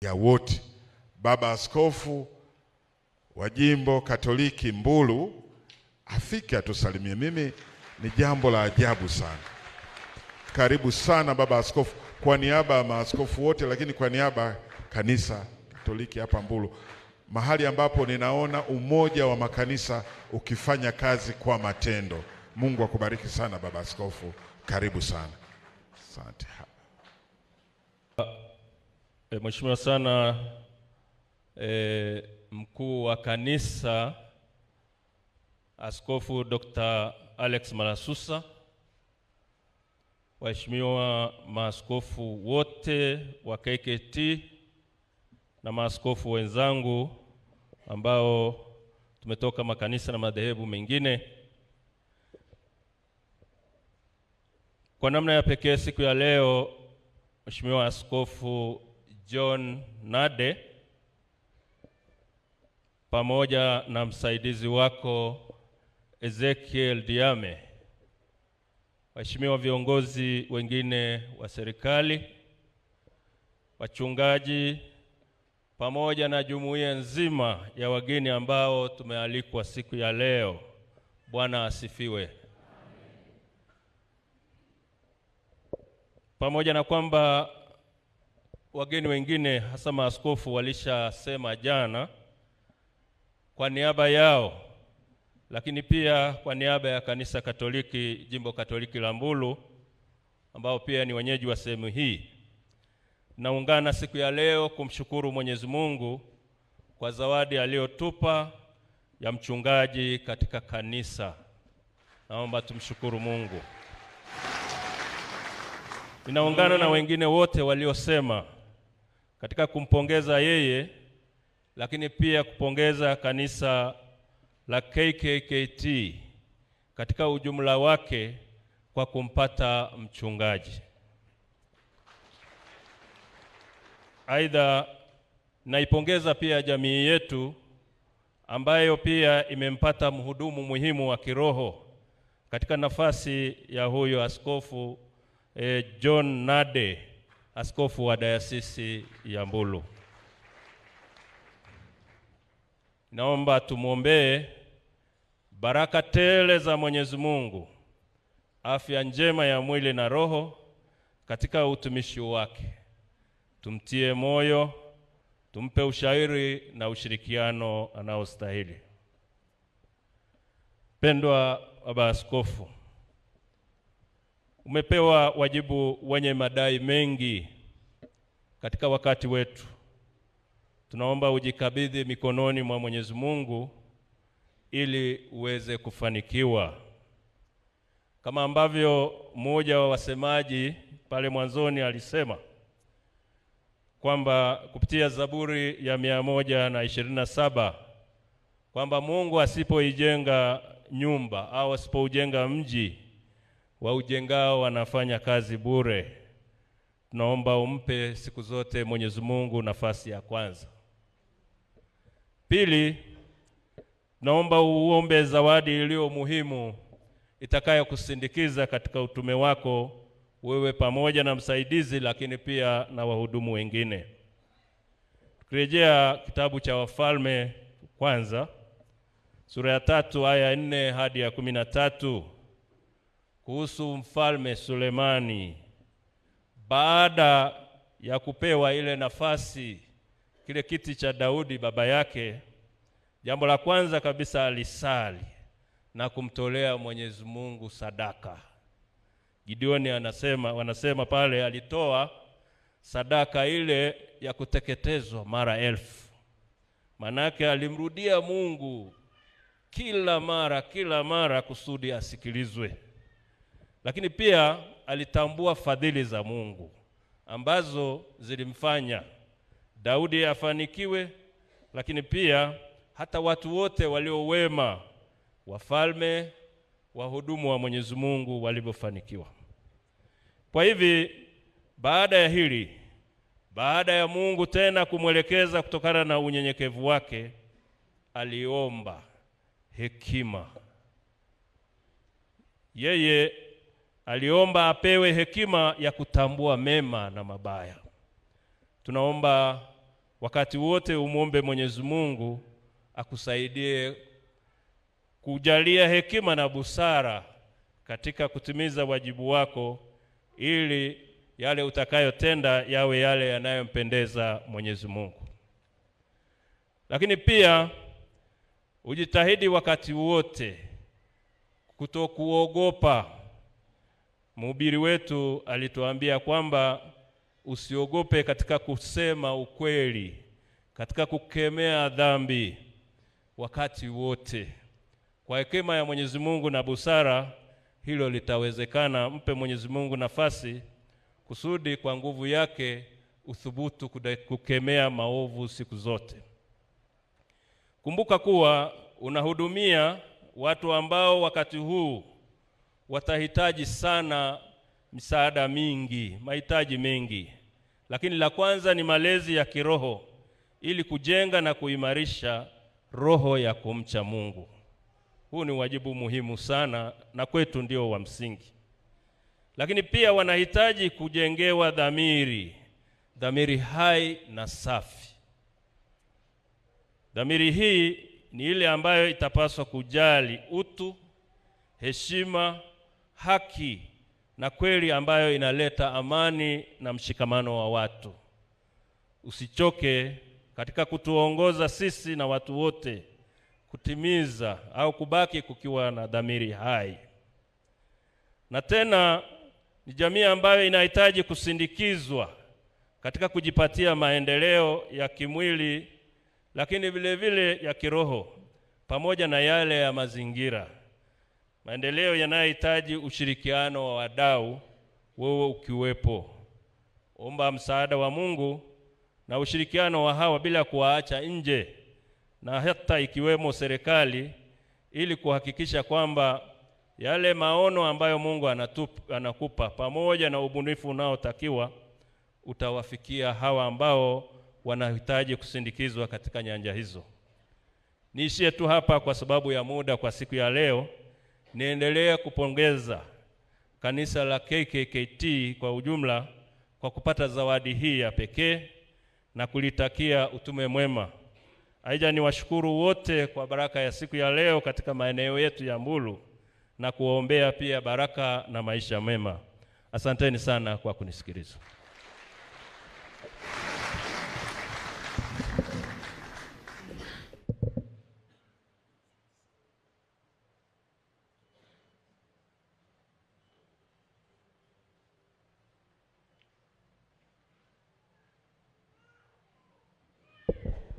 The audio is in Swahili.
ya wote. Baba Askofu wa Jimbo Katoliki Mbulu afike atusalimie. Mimi ni jambo la ajabu sana. Karibu sana Baba Askofu, kwa niaba ya maaskofu wote, lakini kwa niaba ya kanisa Katoliki hapa Mbulu, mahali ambapo ninaona umoja wa makanisa ukifanya kazi kwa matendo. Mungu akubariki sana Baba Askofu, karibu sana. Asante. Mheshimiwa sana mkuu wa kanisa Askofu Dr. Alex Malasusa, waheshimiwa maaskofu wote wa KKT na maaskofu wenzangu ambao tumetoka makanisa na madhehebu mengine, kwa namna ya pekee siku ya leo Mheshimiwa Askofu John Nade pamoja na msaidizi wako Ezekiel Diame, waheshimiwa viongozi wengine wa serikali, wachungaji pamoja na jumuiya nzima ya wageni ambao tumealikwa siku ya leo, Bwana asifiwe. Pamoja na kwamba wageni wengine hasa maaskofu walishasema jana kwa niaba yao, lakini pia kwa niaba ya kanisa Katoliki, Jimbo Katoliki la Mbulu, ambao pia ni wenyeji wa sehemu hii, naungana siku ya leo kumshukuru Mwenyezi Mungu kwa zawadi aliyotupa ya mchungaji katika kanisa. Naomba tumshukuru Mungu. Ninaungana na wengine wote waliosema katika kumpongeza yeye, lakini pia kupongeza kanisa la KKKT katika ujumla wake kwa kumpata mchungaji. Aidha, naipongeza pia jamii yetu ambayo pia imempata mhudumu muhimu wa kiroho katika nafasi ya huyo Askofu John Nade, askofu wa Dayosisi ya Mbulu. Naomba tumuombee baraka tele za Mwenyezi Mungu, afya njema ya mwili na roho katika utumishi wake. Tumtie moyo, tumpe ushauri na ushirikiano anaostahili. Pendwa Baba Askofu, umepewa wajibu wenye madai mengi katika wakati wetu. Tunaomba ujikabidhi mikononi mwa Mwenyezi Mungu ili uweze kufanikiwa. Kama ambavyo mmoja wa wasemaji pale mwanzoni alisema kwamba kupitia Zaburi ya 127 kwamba Mungu asipoijenga nyumba au asipoujenga mji, waujengao wanafanya kazi bure. Tunaomba umpe siku zote Mwenyezi Mungu nafasi ya kwanza. Pili, naomba uombe zawadi iliyo muhimu itakayo kusindikiza katika utume wako, wewe pamoja na msaidizi, lakini pia na wahudumu wengine. Tukirejea kitabu cha Wafalme kwanza sura ya 3 aya 4 hadi ya 13, kuhusu mfalme Sulemani, baada ya kupewa ile nafasi, kile kiti cha Daudi baba yake, jambo la kwanza kabisa alisali na kumtolea Mwenyezi Mungu sadaka. Gideoni wanasema pale alitoa sadaka ile ya kuteketezwa mara 1000. Manake alimrudia Mungu kila mara kusudi asikilizwe. Lakini pia alitambua fadhili za Mungu ambazo zilimfanya Daudi afanikiwe, lakini pia hata watu wote walio wema, wafalme, wahudumu wa Mwenyezi Mungu walivyofanikiwa. Kwa hivi baada ya hili, baada ya Mungu tena kumwelekeza kutokana na unyenyekevu wake, aliomba hekima. Yeye aliomba apewe hekima ya kutambua mema na mabaya. Tunaomba wakati wote umuombe Mwenyezi Mungu akusaidie kujalia hekima na busara katika kutimiza wajibu wako, ili yale utakayotenda yawe yale yanayompendeza Mwenyezi Mungu. Lakini pia ujitahidi wakati wote kutokuogopa. Mhubiri wetu alituambia kwamba usiogope katika kusema ukweli, katika kukemea dhambi wakati wote. Kwa hekima ya Mwenyezi Mungu na busara hilo litawezekana. Mpe Mwenyezi Mungu nafasi kusudi kwa nguvu yake uthubutu kukemea maovu siku zote. Kumbuka kuwa unahudumia watu ambao wakati huu watahitaji sana msaada mingi, mahitaji mengi. Lakini la kwanza ni malezi ya kiroho ili kujenga na kuimarisha roho ya kumcha Mungu. Huu ni wajibu muhimu sana na kwetu ndio wa msingi. Lakini pia wanahitaji kujengewa dhamiri hai na safi. Dhamiri hii ni ile ambayo itapaswa kujali utu, heshima, haki na kweli, ambayo inaleta amani na mshikamano wa watu. Usichoke katika kutuongoza sisi na watu wote kutimiza au kubaki kukiwa na dhamiri hai. Na tena ni jamii ambayo inahitaji kusindikizwa katika kujipatia maendeleo ya kimwili, lakini vile vile ya kiroho pamoja na yale ya mazingira. Maendeleo yanayohitaji ushirikiano wa wadau, wewe ukiwepo. Omba msaada wa Mungu na ushirikiano wa hawa bila kuwaacha nje, na hata ikiwemo serikali, ili kuhakikisha kwamba yale maono ambayo Mungu anakupa pamoja na ubunifu unaotakiwa utawafikia hawa ambao wanahitaji kusindikizwa katika nyanja hizo. Niishie tu hapa kwa sababu ya muda kwa siku ya leo. Niendelee kupongeza kanisa la KKKT kwa ujumla kwa kupata zawadi hii ya pekee na kulitakia utume mwema. Aidha niwashukuru wote kwa baraka ya siku ya leo katika maeneo yetu ya Mbulu na kuwaombea pia baraka na maisha mema. Asanteni sana kwa kunisikiliza.